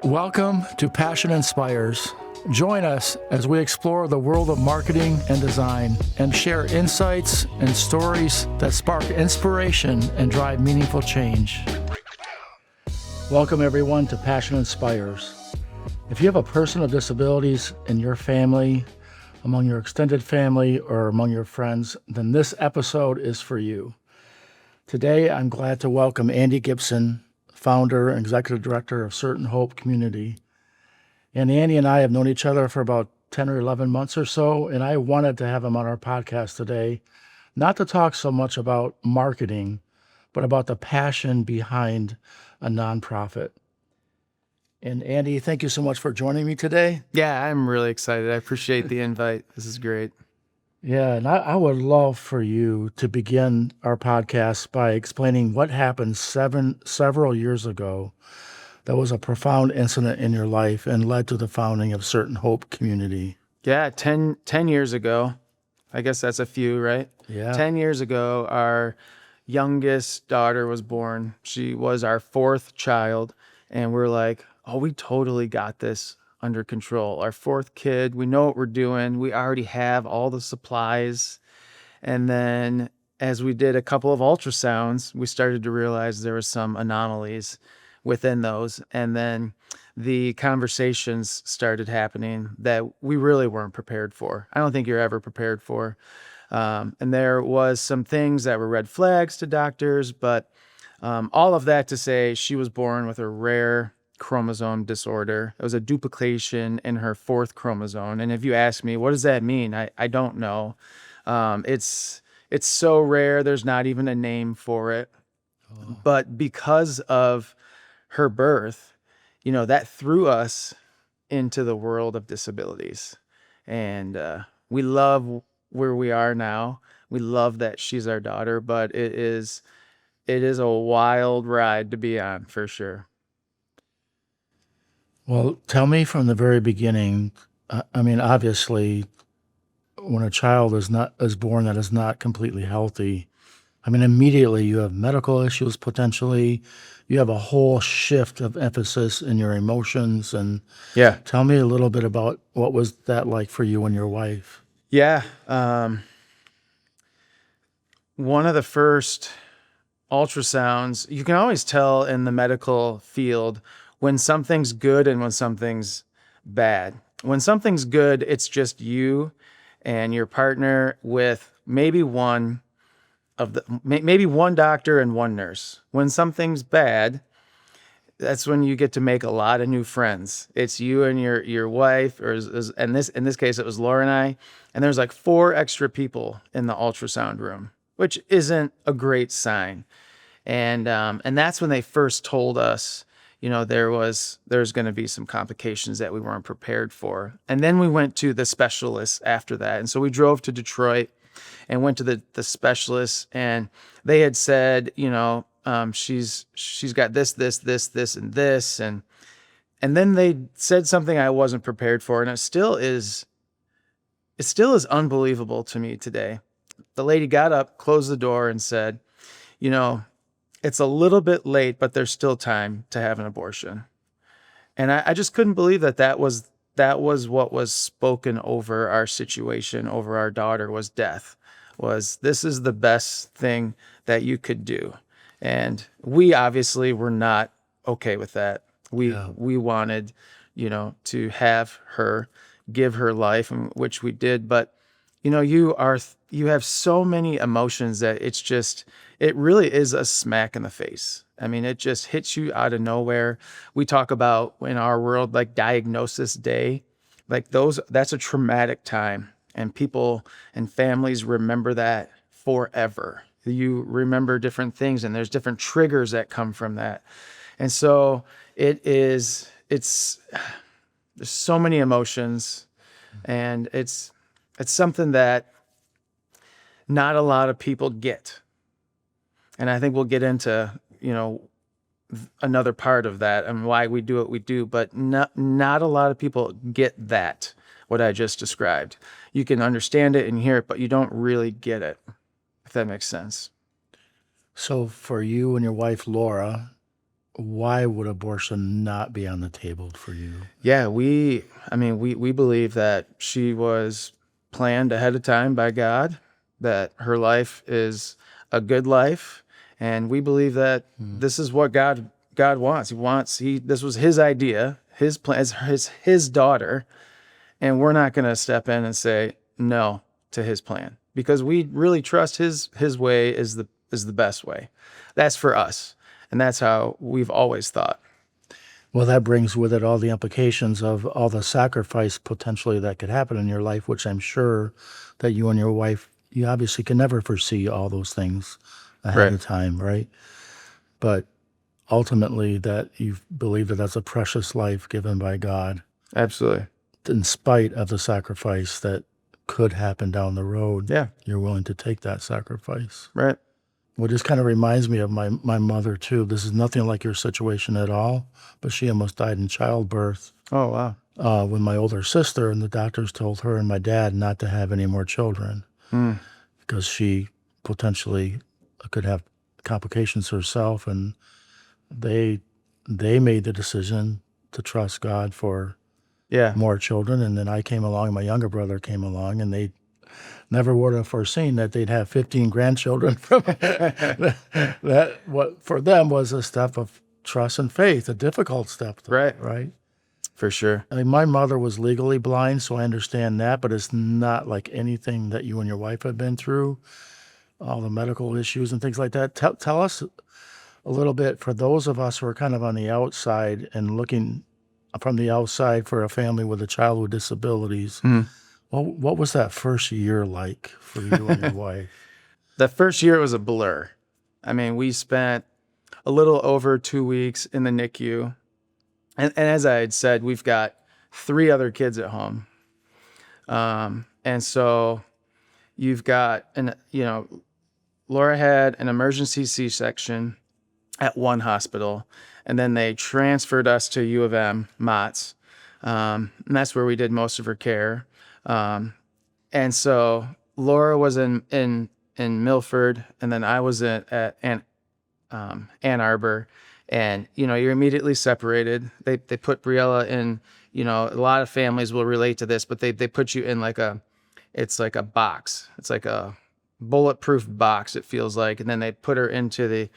Welcome to Passion Inspires. Join us as we explore the world of marketing and design and share insights and stories that spark inspiration and drive meaningful change. Welcome everyone to Passion Inspires. If you have a person with disabilities in your family, among your extended family, or among your friends, then this episode is for you. Today, I'm glad to welcome Andy Gibson, founder and executive director of Certain Hope Community. And Andy and I have known each other for about 10 or 11 months or so, and I wanted to have him on our podcast today, not to talk so much about marketing, but about the passion behind a nonprofit. And Andy, thank you so much for joining me today. Yeah, I'm really excited. I appreciate the invite. This is great. Yeah, and I would love for you to begin our podcast by explaining what happened several years ago that was a profound incident in your life and led to the founding of Certain Hope Community. Yeah, 10 years ago. I guess that's a few, right? Yeah. 10 years ago, our youngest daughter was born. She was our fourth child, and we're like, oh, we totally got this under control. Our fourth kid, we know what we're doing. We already have all the supplies. And then as we did a couple of ultrasounds, we started to realize there were some anomalies within those. And then the conversations started happening that we really weren't prepared for. I don't think you're ever prepared for. And there was some things that were red flags to doctors, but all of that to say she was born with a rare chromosome disorder. It was a duplication in her fourth chromosome. And if you ask me, what does that mean? I don't know. It's so rare. There's not even a name for it. Oh. But because of her birth, that threw us into the world of disabilities. And we love where we are now. We love that she's our daughter, but it is a wild ride to be on for sure. Well, tell me from the very beginning. I mean, obviously, when a child is born that is not completely healthy, I mean, immediately you have medical issues potentially. You have a whole shift of emphasis in your emotions. And yeah, tell me a little bit about what was that like for you and your wife? Yeah, one of the first ultrasounds, you can always tell in the medical field when something's good and when something's bad. When something's good, it's just you and your partner with maybe one doctor and one nurse. When something's bad, that's when you get to make a lot of new friends. It's you and your wife, in this case, it was Laura and I, and there's like 4 extra people in the ultrasound room, which isn't a great sign. And that's when they first told us, there's going to be some complications that we weren't prepared for. And then we went to the specialists after that. And so we drove to Detroit and went to the specialists, and they had said, she's got this, and this. And then they said something I wasn't prepared for. And it still is unbelievable to me today. The lady got up, closed the door, and said, it's a little bit late, but there's still time to have an abortion. And I just couldn't believe that was what was spoken over our situation, over our daughter, was death. This is the best thing that you could do. And we obviously were not okay with that. We wanted, to have her, give her life, which we did. But, you have so many emotions that it really is a smack in the face. I mean, it just hits you out of nowhere. We talk about in our world, like diagnosis day, like that's a traumatic time, and people and families remember that forever. You remember different things, and there's different triggers that come from that. And so there's so many emotions, and it's something that not a lot of people get. And I think we'll get into, another part of that and why we do what we do, but not a lot of people get that, what I just described. You can understand it and hear it, but you don't really get it, if that makes sense. So for you and your wife, Laura, why would abortion not be on the table for you? Yeah, we believe that she was planned ahead of time by God, that her life is a good life, and we believe that this is what God wants. This was his idea, his plan, his daughter, and we're not going to step in and say no to his plan because we really trust his way is the best way. That's for us, and that's how we've always thought. Well, that brings with it all the implications of all the sacrifice potentially that could happen in your life, which I'm sure that you and your wife, you obviously can never foresee all those things ahead of time, right? But ultimately, that you believe that that's a precious life given by God, Absolutely. in spite of the sacrifice that could happen down the road. Yeah. You're willing to take that sacrifice. Right. Well, this kind of reminds me of my mother, too. This is nothing like your situation at all, but she almost died in childbirth Oh, wow. with my older sister, and the doctors told her and my dad not to have any more children because she potentially could have complications herself, and they made the decision to trust God for more children. And then I came along, my younger brother came along, and they never would have foreseen that they'd have 15 grandchildren from that. What for them was a step of trust and faith, a difficult step. Right. For sure. I mean, my mother was legally blind, so I understand that, but it's not like anything that you and your wife have been through, all the medical issues and things like that. Tell us a little bit, for those of us who are kind of on the outside and looking from the outside for a family with a child with disabilities. Well, what was that first year like for you and your wife? The first year was a blur. I mean, we spent a little over 2 weeks in the NICU. And as I had said, we've got 3 other kids at home. And so you've got, Laura had an emergency C-section at one hospital, and then they transferred us to U of M, Mott's. And that's where we did most of her care. And so Laura was in Milford, and then I was at Ann Arbor, and you're immediately separated. They put Briella in. A lot of families will relate to this, but they put you in it's like a box. It's like a bulletproof box. It feels like, and then they put her into the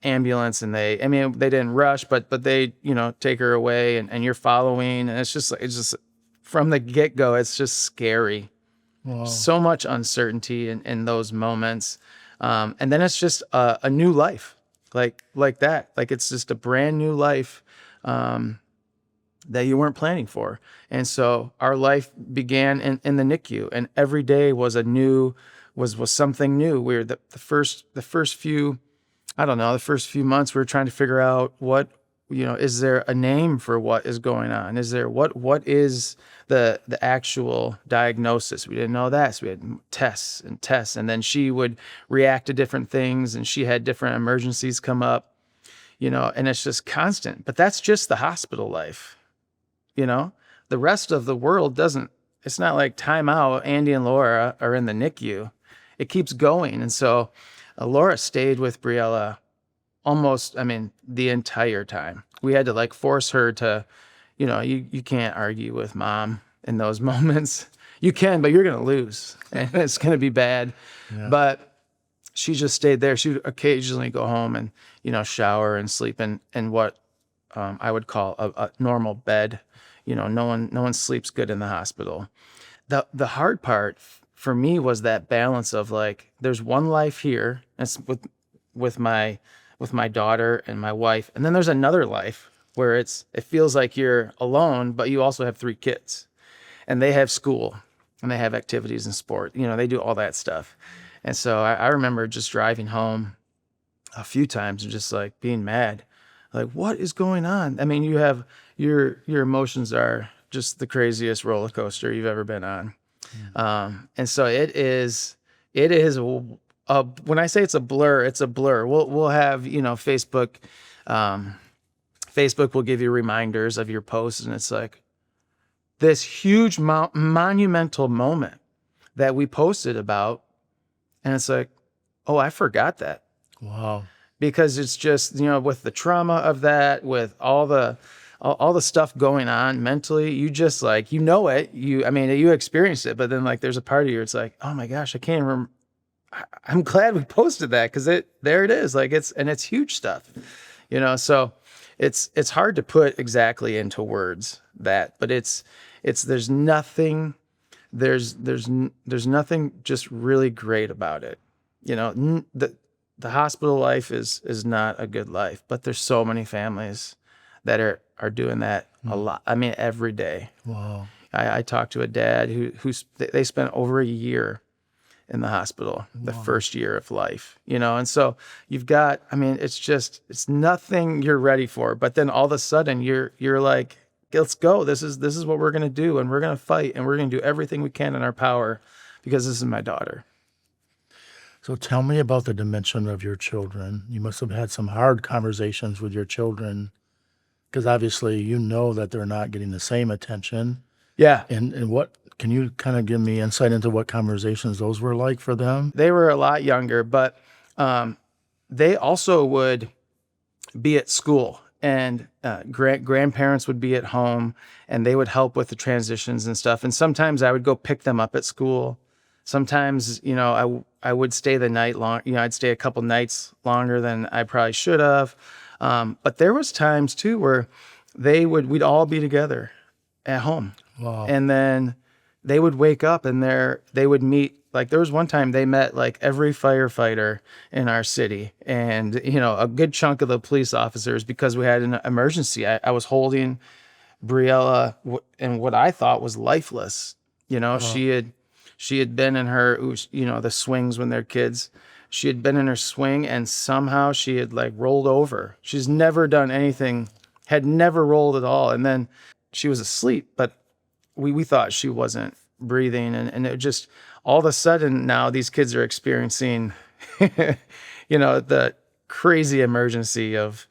ambulance, and they didn't rush, but they take her away, and you're following, and it's just from the get-go, it's just scary. Wow. So much uncertainty in those moments. And then it's just a new life, like that. Like it's just a brand new life that you weren't planning for. And so our life began in the NICU, and every day was something new. We were the first few months we were trying to figure out what, is there a name for what is going on? Is there what is the actual diagnosis? We didn't know that. So we had tests, and then she would react to different things, and she had different emergencies come up, and it's just constant. But that's just the hospital life. The rest of the world it's not like time out. Andy and Laura are in the NICU. It keeps going. And so Laura stayed with Briella almost, the entire time. We had to force her to, you can't argue with mom in those moments. You can, but you're going to lose, and it's going to be bad. Yeah. But she just stayed there. She would occasionally go home and, shower and sleep in what I would call a normal bed. No one sleeps good in the hospital. The hard part for me was that balance of there's one life here, that's with my daughter and my wife, and then there's another life where it feels like you're alone, but you also have 3 kids, and they have school, and they have activities and sport. They do all that stuff. And so I remember just driving home a few times and just being mad, what is going on? You have your emotions are just the craziest roller coaster you've ever been on. And so it is when I say it's a blur, it's a blur. We'll have, Facebook will give you reminders of your posts, and it's this huge monumental moment that we posted about, and it's oh, I forgot that. Wow. because it's just, with the trauma of that, with all the stuff going on mentally, you just like, you experience it, but then like there's a part of you, it's like, oh my gosh, I can't remember. I'm glad we posted that, because there it is. Like it's huge stuff, so it's hard to put exactly into words but there's nothing, there's nothing just really great about it. The hospital life is not a good life, but there's so many families that are doing that a lot. I mean, every day. Wow. I talked to a dad they spent over a year in the hospital, the first year of life, and so you've got, it's nothing you're ready for, but then all of a sudden you're like, let's go. This is what we're going to do. And we're going to fight, and we're going to do everything we can in our power, because this is my daughter. So tell me about the dimension of your children. You must have had some hard conversations with your children, because obviously that they're not getting the same attention. Yeah. And what, can you kind of give me insight into what conversations those were like for them? They were a lot younger, but they also would be at school, and grandparents would be at home, and they would help with the transitions and stuff. And sometimes I would go pick them up at school. Sometimes, I would stay the night long. I'd stay a couple nights longer than I probably should have. But there was times too where we'd all be together at home. Wow. And then they would wake up, and they would meet. Like there was one time they met like every firefighter in our city, and a good chunk of the police officers, because we had an emergency. I was holding Briella in what I thought was lifeless. She had been in her, the swings when they're kids. She had been in her swing, and somehow she had like rolled over. She's never done anything, had never rolled at all. And then she was asleep, but we thought she wasn't breathing. And it just, all of a sudden now these kids are experiencing, the crazy emergency of,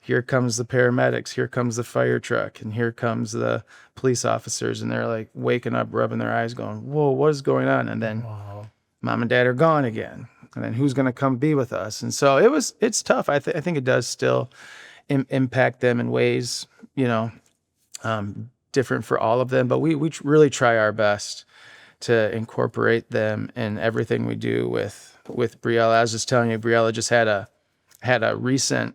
here comes the paramedics, here comes the fire truck, and here comes the police officers. And they're like waking up, rubbing their eyes, going, whoa, what is going on? And then mom and dad are gone again. And then who's going to come be with us? And so it's tough. I think it does still impact them in ways, different for all of them. But we really try our best to incorporate them in everything we do with Briella. I was just telling you, Briella just had a recent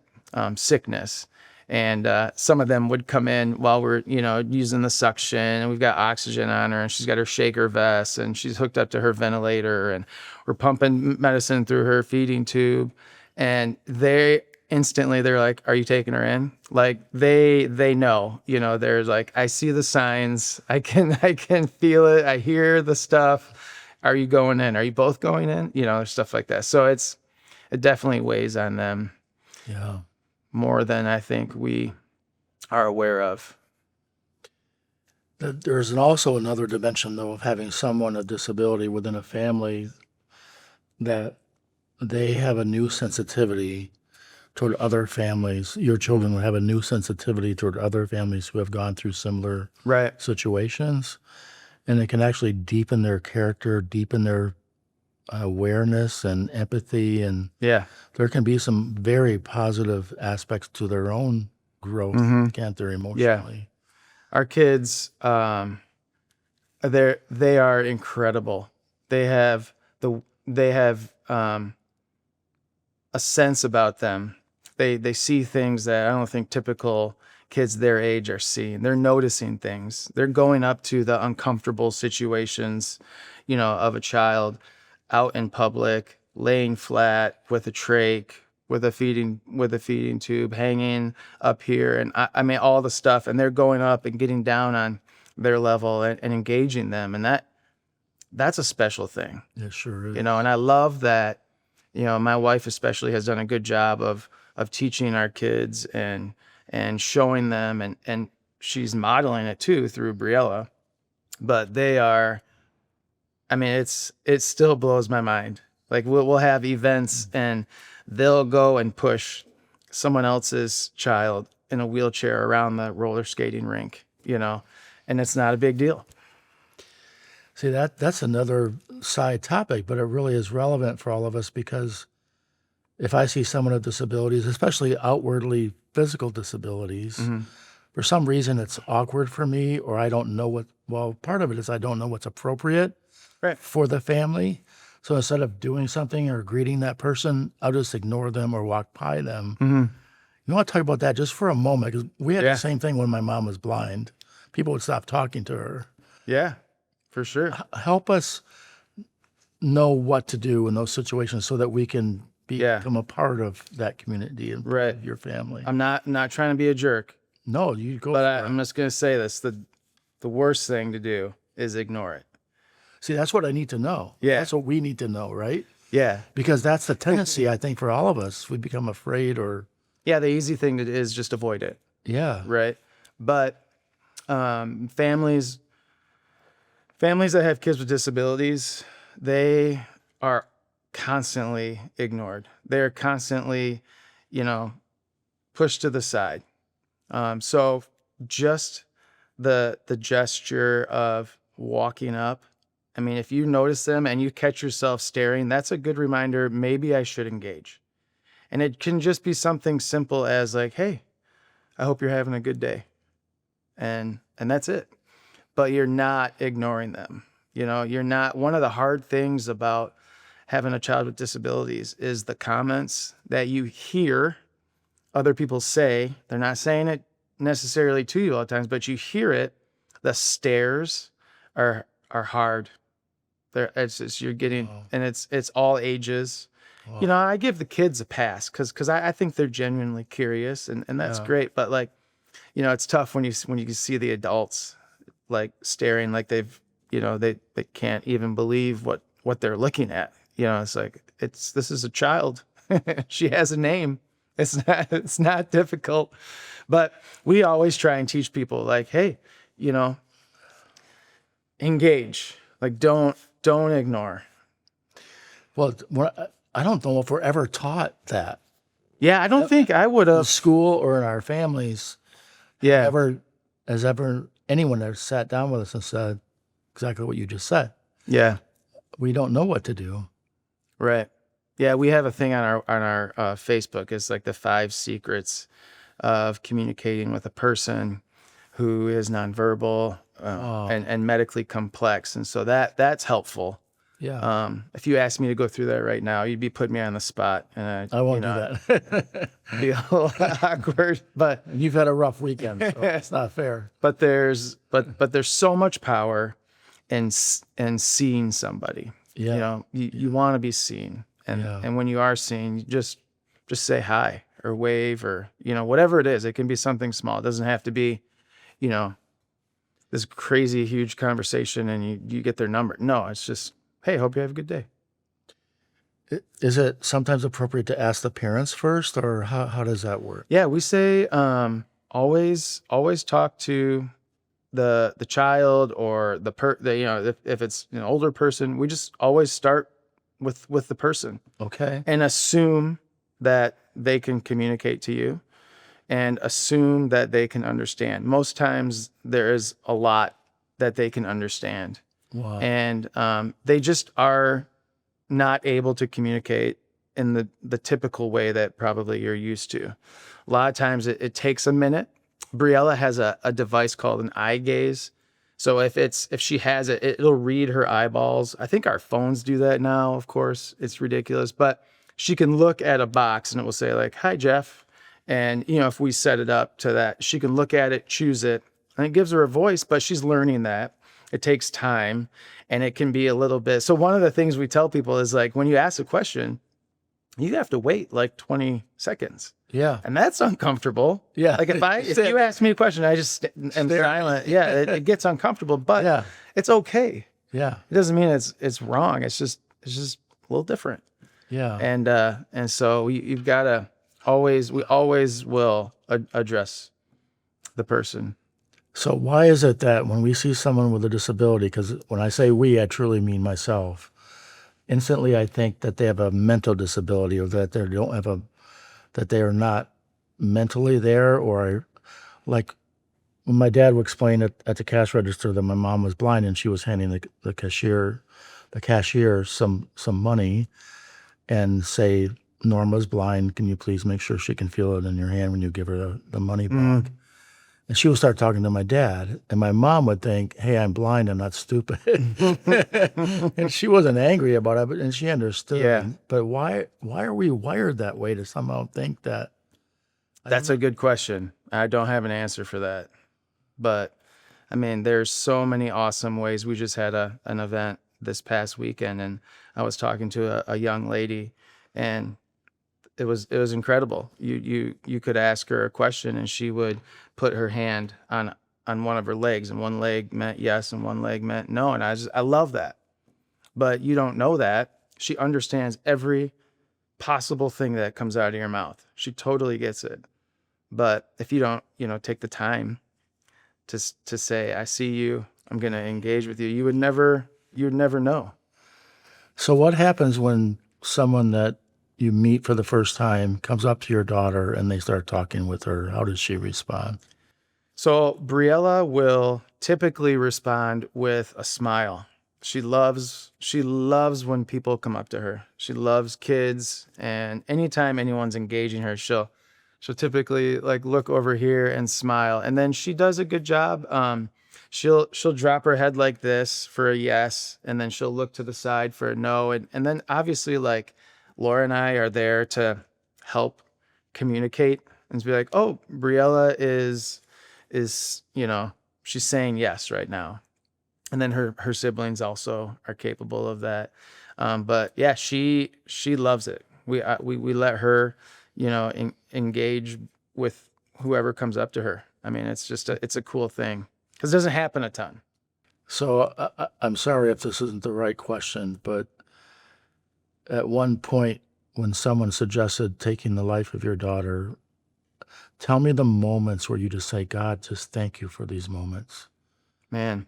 sickness, and some of them would come in while we're using the suction, and we've got oxygen on her, and she's got her shaker vest, and she's hooked up to her ventilator, and we're pumping medicine through her feeding tube, and they're like, are you taking her in? Like they know, there's like, I see the signs, I can feel it, I hear the stuff. Are you going in? Are you both going in? Stuff like that. So it definitely weighs on them. Yeah. More than I think we are aware of. There's also another dimension, though, of having someone with disability within a family, that they have a new sensitivity toward other families. Your children will have a new sensitivity toward other families who have gone through similar situations. And it can actually deepen their character, deepen their awareness and empathy. And there can be some very positive aspects to their own growth, can't there, emotionally? Yeah. Our kids, they are incredible. They have a sense about them. They see things that I don't think typical kids their age are seeing. They're noticing things. They're going up to the uncomfortable situations, of a child out in public, laying flat with a trach, with a feeding tube hanging up here, and I mean all the stuff. And they're going up and getting down on their level and engaging them, and that's a special thing. It sure is. And I love that. My wife especially has done a good job of teaching our kids and showing them, and she's modeling it too through Briella. But they are, it still blows my mind. Like we'll have events and they'll go and push someone else's child in a wheelchair around the roller skating rink, and it's not a big deal. See, that's another side topic, but it really is relevant for all of us, because if I see someone with disabilities, especially outwardly physical disabilities, for some reason it's awkward for me, or I don't know well, part of it is I don't know what's appropriate Right. for the family. So instead of doing something or greeting that person, I'll just ignore them or walk by them. You want to talk about that just for a moment? Because we had Yeah. the same thing when my mom was blind. People would stop talking to her. Yeah, for sure. Help us know what to do in those situations so that we can become a part of that community and Right. your family. I'm not trying to be a jerk, No, you go but for it. I'm just going to say this. The worst thing to do is ignore it. See, that's what I need to know. Yeah. That's what we need to know, right? Yeah. Because that's the tendency, I think, for all of us. We become afraid or... Yeah, the easy thing is just avoid it. Yeah. Right. But families that have kids with disabilities, they are constantly ignored. They're constantly, pushed to the side. So just the gesture of walking up, I mean, if you notice them and you catch yourself staring, that's a good reminder, maybe I should engage. And it can just be something simple as like, hey, I hope you're having a good day. And that's it. But you're not ignoring them. You're not. One of the hard things about having a child with disabilities is the comments that you hear other people say. They're not saying it necessarily to you all the times, but you hear it. The stares are hard. You're getting, and it's all ages. I give the kids a pass because I think they're genuinely curious, and that's great. But like, it's tough when you can see the adults like staring like they've, they can't even believe what they're looking at. It's like, this is a child. She has a name. It's not difficult, but we always try and teach people like, hey, engage, like don't ignore. Well, I don't know if we're ever taught that. Yeah, I don't think I would In have. school or in our families. Yeah. Has anyone ever sat down with us and said exactly what you just said? Yeah. We don't know what to do. Right. Yeah, we have a thing on our Facebook. It's like the 5 secrets of communicating with a person who is nonverbal and medically complex, and so that's helpful. Yeah. If you asked me to go through that right now, you'd be putting me on the spot, and I won't do that. be a little awkward. But You've had a rough weekend, so it's not fair. but there's so much power in seeing somebody. Yeah. You want to be seen, and when you are seen, you just say hi or wave or whatever it is. It can be something small. It doesn't have to be this crazy huge conversation and you get their number. No, it's just, hey, hope you have a good day. Is it sometimes appropriate to ask the parents first, or how does that work? Yeah, we say always talk to the child or if it's an older person, we just always start with the person. Okay. And assume that they can communicate to you and assume that they can understand. Most times there is a lot that they can understand. Wow. And they just are not able to communicate in the typical way that probably you're used to. A lot of times it takes a minute. Briella has a device called an eye gaze. So if she has it, it'll read her eyeballs. I think our phones do that now, of course. It's ridiculous. But she can look at a box and it will say like, hi, Jeff. And, if we set it up to that, she can look at it, choose it, and it gives her a voice, but she's learning that. It takes time and it can be a little bit. So one of the things we tell people is like, when you ask a question, you have to wait like 20 seconds. Yeah. And that's uncomfortable. Yeah. Like if you ask me a question, I just am silent. Yeah. It gets uncomfortable, but it's okay. Yeah. It doesn't mean it's wrong. It's just a little different. Yeah. And so you've got to we always will address the person. So why is it that when we see someone with a disability, because when I say we, I truly mean myself, instantly I think that they have a mental disability, or that that they are not mentally there, or like when my dad would explain at the cash register that my mom was blind and she was handing the cashier some money and say, Norma's blind. Can you please make sure she can feel it in your hand when you give her the money bag? And she would start talking to my dad, and my mom would think, hey, I'm blind, I'm not stupid. And she wasn't angry about it, and she understood. Yeah. But why are we wired that way to somehow think that? That's a good question. I don't have an answer for that. But I mean, there's so many awesome ways. We just had an event this past weekend, and I was talking to a young lady, and it was incredible. You could ask her a question, and she would put her hand on one of her legs, and one leg meant yes, and one leg meant no. And I love that. But you don't know that. She understands every possible thing that comes out of your mouth. She totally gets it. But if you don't, take the time to say, I see you, I'm going to engage with you, you would never know. So what happens when someone that you meet for the first time comes up to your daughter and they start talking with her? How does she respond? So Briella will typically respond with a smile. She loves when people come up to her. She loves kids, and anytime anyone's engaging her, she'll typically like look over here and smile. And then she does a good job. She'll drop her head like this for a yes, and then she'll look to the side for a no. And then obviously, like, Laura and I are there to help communicate and be like, oh, Briella is she's saying yes right now. And then her siblings also are capable of that. But yeah, she loves it. We let her, engage with whoever comes up to her. I mean, it's just it's a cool thing because it doesn't happen a ton. So I'm sorry if this isn't the right question, but at one point when someone suggested taking the life of your daughter, tell me the moments where you just say, God, just thank you for these moments. Man.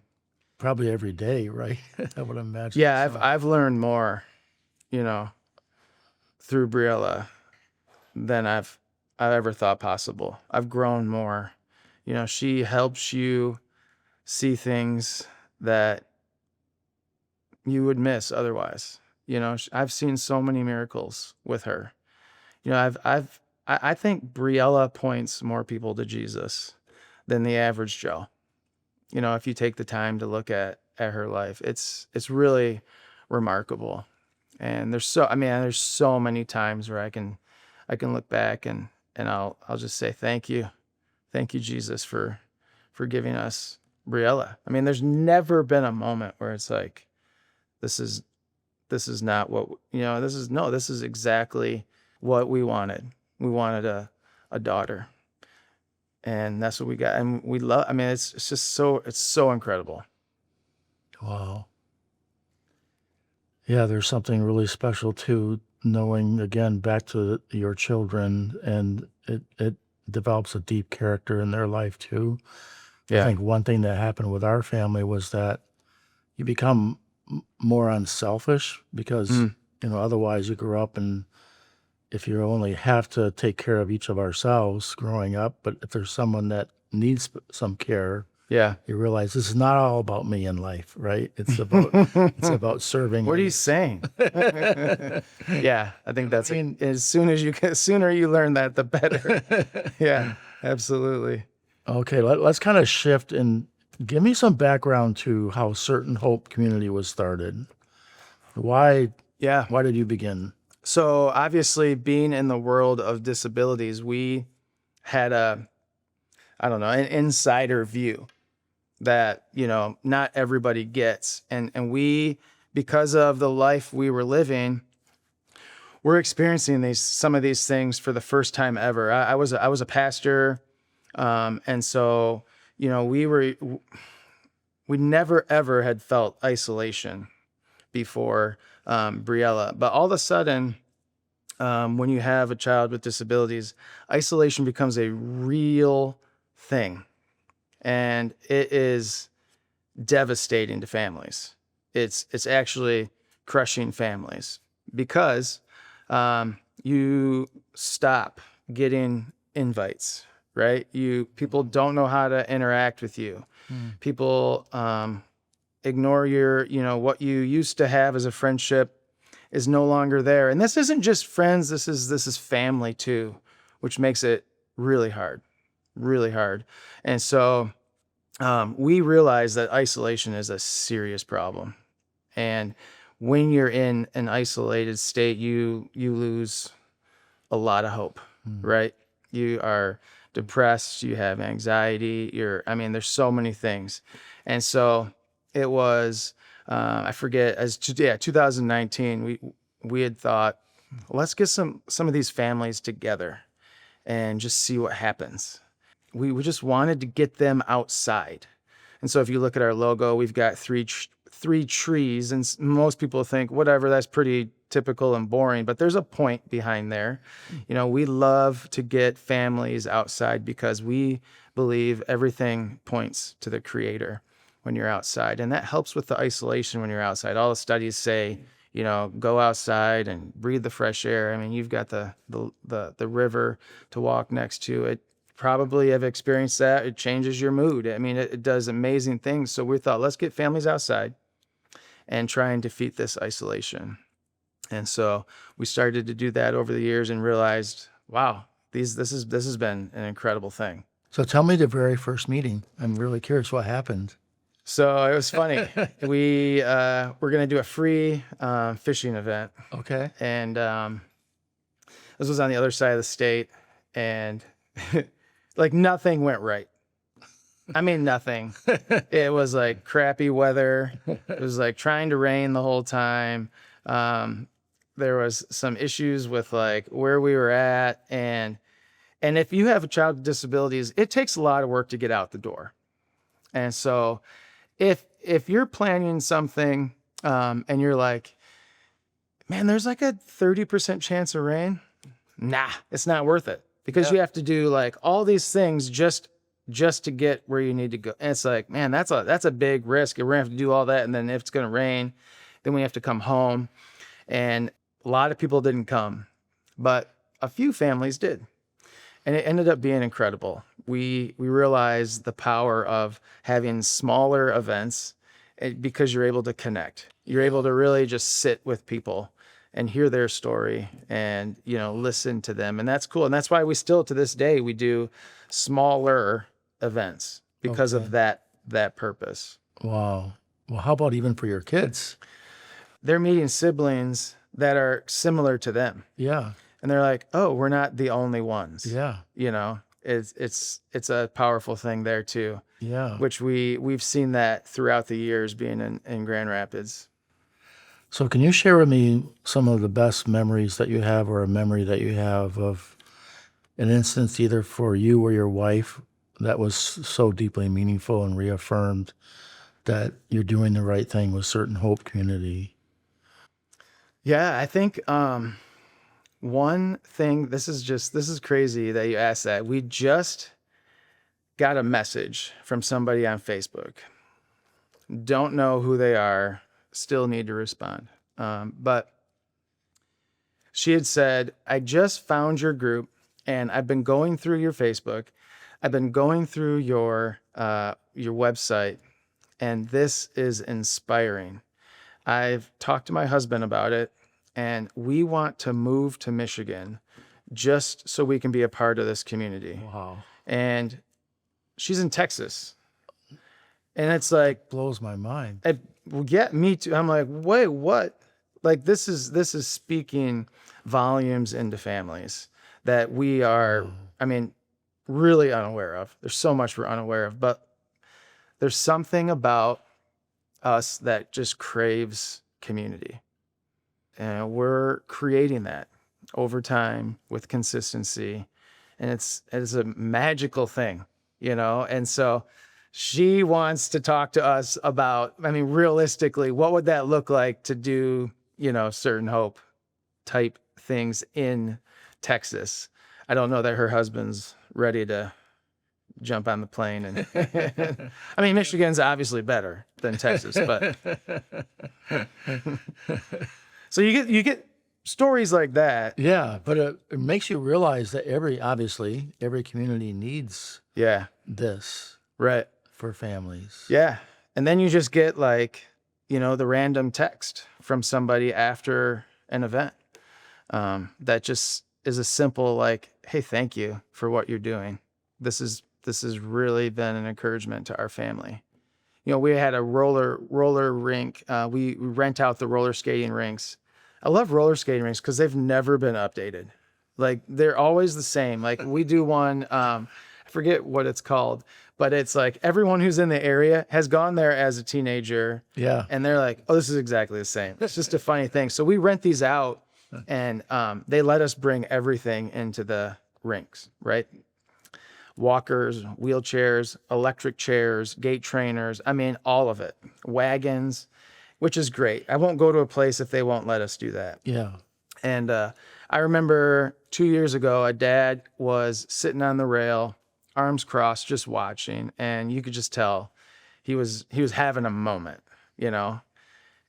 Probably every day, right? I would imagine. Yeah, I've learned more, through Briella than I've ever thought possible. I've grown more. She helps you see things that you would miss otherwise. I've seen so many miracles with her. I think Briella points more people to Jesus than the average Joe. If you take the time to look at her life, it's really remarkable. And there's so many times where I can look back and I'll just say, thank you, Jesus, for giving us Briella. I mean, there's never been a moment where it's like, this is not what, this is exactly what we wanted. We wanted a daughter. And that's what we got. And we love, I mean, it's just it's so incredible. Wow. Yeah, there's something really special too, knowing, again, back to your children, and it develops a deep character in their life too. Yeah. I think one thing that happened with our family was that you become more unselfish because, otherwise you grow up and if you only have to take care of each of ourselves growing up, but if there's someone that needs some care, yeah, you realize this is not all about me in life, right? It's about serving. What are you saying? Yeah, I think that's sooner you learn that, the better. Yeah, absolutely. Okay, let's kind of shift and give me some background to how Certain Hope Community was started. Why did you begin? So obviously, being in the world of disabilities, we had an insider view that, not everybody gets. And we, because of the life we were living, we're experiencing some of these things for the first time ever. I was a pastor. And so, we never ever had felt isolation before Briella. But all of a sudden, when you have a child with disabilities, isolation becomes a real thing. And it is devastating to families. It's actually crushing families because you stop getting invites, right? People don't know how to interact with you. People ignore your, what you used to have as a friendship, is no longer there. And this isn't just friends, this is family too, which makes it really hard, really hard. And so we realize that isolation is a serious problem. And when you're in an isolated state, you lose a lot of hope, right? You are depressed, you have anxiety, there's so many things. And so it was, I forget, 2019, we had thought, let's get some of these families together and just see what happens. We just wanted to get them outside. And so if you look at our logo, we've got three trees, and most people think, whatever, that's pretty typical and boring, but there's a point behind there. We love to get families outside because we believe everything points to the Creator when you're outside. And that helps with the isolation when you're outside. All the studies say, go outside and breathe the fresh air. You've got the river to walk next to. It probably have experienced that. It changes your mood. It does amazing things. So we thought, let's get families outside and try and defeat this isolation. And so we started to do that over the years and realized, wow, this has been an incredible thing. So tell me the very first meeting. I'm really curious what happened. So it was funny. We were going to do a free fishing event. Okay. And this was on the other side of the state, and like nothing went right. Nothing. It was like crappy weather. It was like trying to rain the whole time. There was some issues with like where we were at, and if you have a child with disabilities, it takes a lot of work to get out the door. And so if you're planning something and you're like, man, there's like a 30% chance of rain. Nah, it's not worth it, because you have to do like all these things just to get where you need to go. And it's like, man, that's a big risk. We're gonna have to do all that, and then if it's gonna rain, then we have to come home. And a lot of people didn't come, but a few families did. And it ended up being incredible. We realized the power of having smaller events because you're able to connect. You're able to really just sit with people and hear their story and, listen to them. And that's cool. And that's why we still, to this day, we do smaller events because of that purpose. Wow. Well, how about even for your kids? They're meeting siblings that are similar to them. Yeah. And they're like, oh, we're not the only ones. Yeah. It's a powerful thing there too. Yeah. Which we've seen that throughout the years being in Grand Rapids. So can you share with me some of the best memories that you have, or a memory that you have of an instance either for you or your wife that was so deeply meaningful and reaffirmed that you're doing the right thing with Certain Hope Community? Yeah, I think one thing, this is crazy that you asked that. We just got a message from somebody on Facebook. Don't know who they are, still need to respond. But she had said, I just found your group and I've been going through your Facebook. I've been going through your website, and this is inspiring. I've talked to my husband about it, and we want to move to Michigan just so we can be a part of this community. Wow. And she's in Texas. And it's like, Blows my mind. yeah, me too. I'm like, wait, what? Like this is speaking volumes into families that we are, really unaware of. There's so much we're unaware of, but there's something about us that just craves community. And we're creating that over time with consistency. And it's a magical thing, And so she wants to talk to us about, realistically, what would that look like to do, Certain Hope type things in Texas. I don't know that her husband's ready to jump on the plane. And Michigan's obviously better than Texas, but so you get stories like that. Yeah, but it makes you realize that every community needs this Right. for families. Yeah. And then you just get the random text from somebody after an event. That just is a simple like, hey, thank you for what you're doing. This has really been an encouragement to our family. We had a roller rink. We rent out the roller skating rinks. I love roller skating rinks because they've never been updated. Like they're always the same. Like we do one, I forget what it's called, but it's like everyone who's in the area has gone there as a teenager. Yeah. And they're like, oh, this is exactly the same. It's just a funny thing. So we rent these out and they let us bring everything into the rinks, right? Walkers, wheelchairs, electric chairs, gait trainers. I mean, all of it. Wagons, which is great. I won't go to a place if they won't let us do that. Yeah. And I remember 2 years ago, a dad was sitting on the rail, arms crossed, just watching, and you could just tell he was having a moment,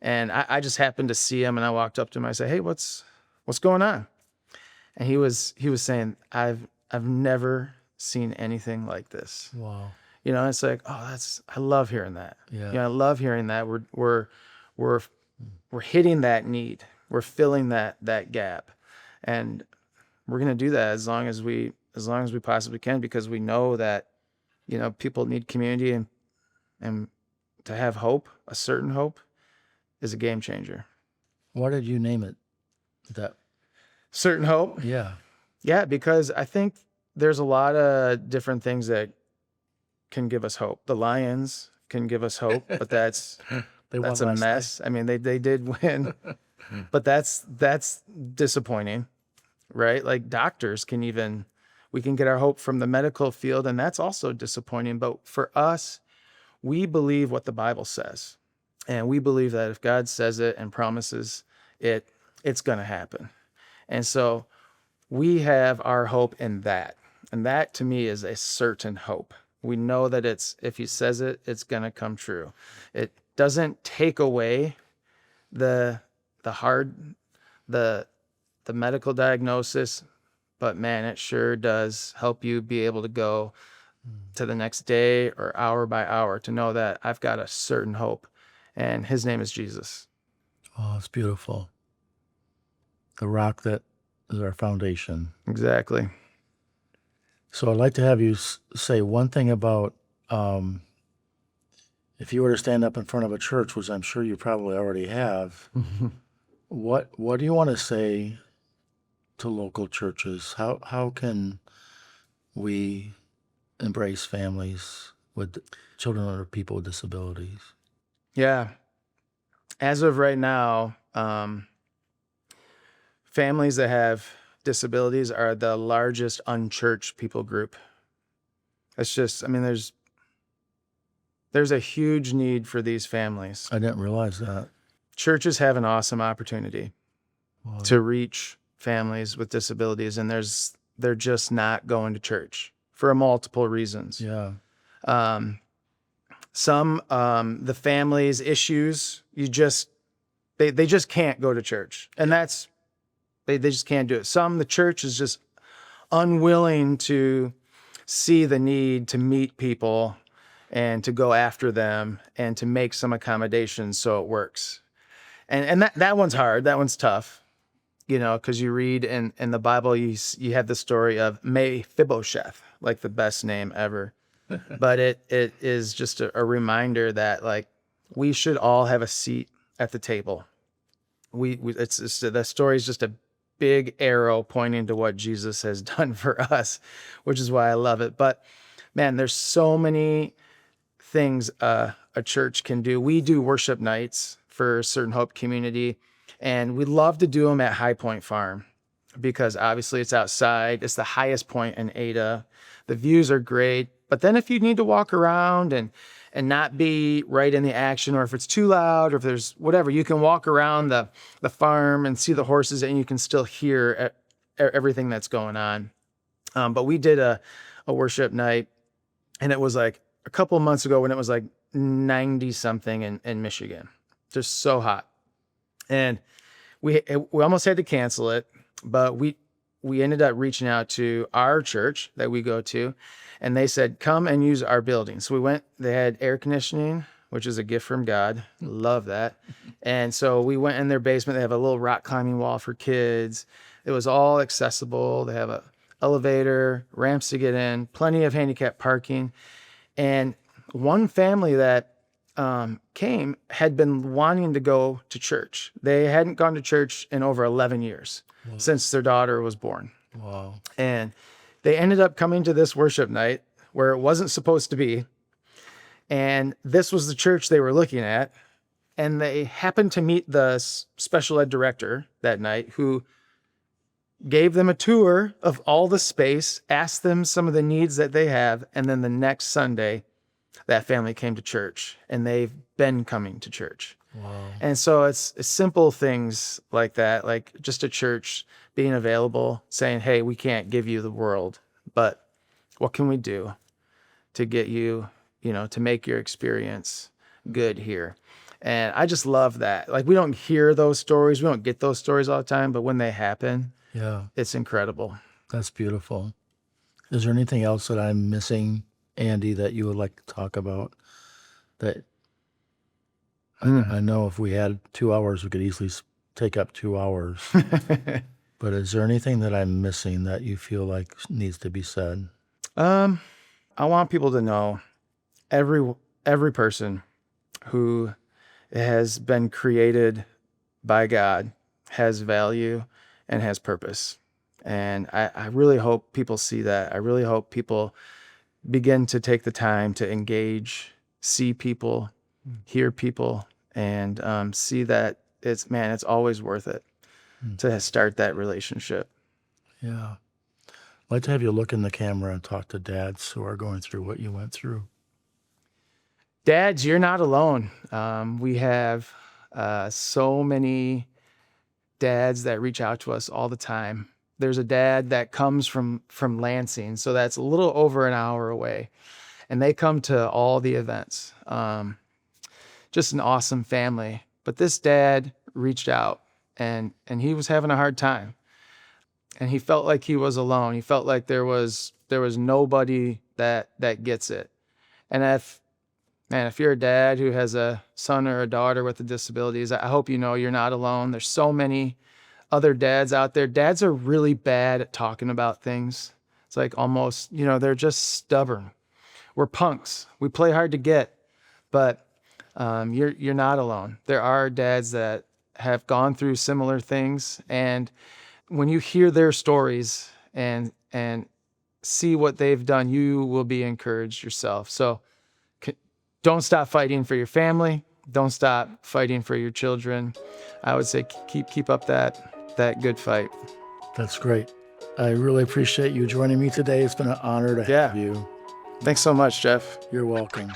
And I just happened to see him, and I walked up to him. I said, "Hey, what's going on?" And he was saying, "I've never seen anything like this." Wow. It's like, oh, I love hearing that. Yeah. I love hearing that. We're hitting that need. We're filling that gap. And we're going to do that as long as we possibly can, because we know that, people need community and to have hope, a certain hope is a game changer. Why did you name it that? Certain hope? Yeah. Yeah, because I think there's a lot of different things that can give us hope. The Lions can give us hope, but that's a mess. I mean, they did win, but that's disappointing, right? Like doctors we can get our hope from the medical field, and that's also disappointing. But for us, we believe what the Bible says, and we believe that if God says it and promises it, it's going to happen. And so we have our hope in that. And that to me is a certain hope. We know that if he says it, it's going to come true. It doesn't take away the medical diagnosis, but man, it sure does help you be able to go to the next day or hour by hour to know that I've got a certain hope, and his name is Jesus. Oh, it's beautiful. The rock that is our foundation. Exactly. So I'd like to have you say one thing about if you were to stand up in front of a church, which I'm sure you probably already have, what do you want to say to local churches? How can we embrace families with children or people with disabilities? Yeah. As of right now, families that have disabilities are the largest unchurched people group. It's just, I mean, there's a huge need for these families. I didn't realize that. Churches have an awesome opportunity Wow. to reach families with disabilities, and they're just not going to church for multiple reasons. Yeah. The family's issues, they just can't go to church, and they just can't do it. The church is just unwilling to see the need to meet people and to go after them and to make some accommodations so it works. And that one's hard. That one's tough, because you read in the Bible, you have the story of Mephibosheth, like the best name ever. But it is just a reminder that like we should all have a seat at the table. The story is just a big arrow pointing to what Jesus has done for us, which is why I love it. But man, there's so many things a church can do. We do worship nights for Certain Hope Community, and we love to do them at High Point Farm because obviously it's outside. It's the highest point in Ada. The views are great. But then if you need to walk around and not be right in the action, or if it's too loud, or if there's whatever, you can walk around the farm and see the horses, and you can still hear everything that's going on. But we did a worship night, and it was like a couple of months ago when it was like 90 something in Michigan, just so hot. And we almost had to cancel it, but we ended up reaching out to our church that we go to, and they said, come and use our building. So we went, they had air conditioning, which is a gift from God. Love that. And so we went in their basement. They have a little rock climbing wall for kids. It was all accessible. They have a elevator, ramps to get in, plenty of handicap parking. And one family that came had been wanting to go to church. They hadn't gone to church in over 11 years since their daughter was born. Wow. And they ended up coming to this worship night where it wasn't supposed to be. And this was the church they were looking at. And they happened to meet the special ed director that night, who gave them a tour of all the space, asked them some of the needs that they have. And then the next Sunday, that family came to church, and they've been coming to church. Wow. And so it's simple things like that, like just a church being available, saying, hey, we can't give you the world, but what can we do to get you, to make your experience good here? And I just love that. Like, we don't hear those stories. We don't get those stories all the time, but when they happen, Yeah, it's incredible. that's beautiful. Is there anything else that I'm missing, Andy, that you would like to talk about? That I know if we had 2 hours, we could easily take up 2 hours. But is there anything that I'm missing that you feel like needs to be said? I want people to know every person who has been created by God has value and has purpose. And I really hope people see that. I really hope people begin to take the time to engage, see people, hear people, and see that it's always worth it to start that relationship. Yeah. I'd like to have you look in the camera and talk to dads who are going through what you went through. Dads, you're not alone. We have so many dads that reach out to us all the time. There's a dad that comes from Lansing, so that's a little over an hour away, and they come to all the events. Just an awesome family. But this dad reached out, and he was having a hard time, and he felt like he was alone. He felt like there was nobody that gets it. And if you're a dad who has a son or a daughter with disabilities, I hope you know you're not alone. There's so many other dads out there. Dads are really bad at talking about things. It's like almost, they're just stubborn. We're punks. We play hard to get, but you're not alone. There are dads that have gone through similar things, and when you hear their stories and see what they've done, you will be encouraged yourself. So don't stop fighting for your family. Don't stop fighting for your children. I would say keep up that good fight. That's great. I really appreciate you joining me today. It's been an honor to have you. Thanks so much, Jeff. You're welcome.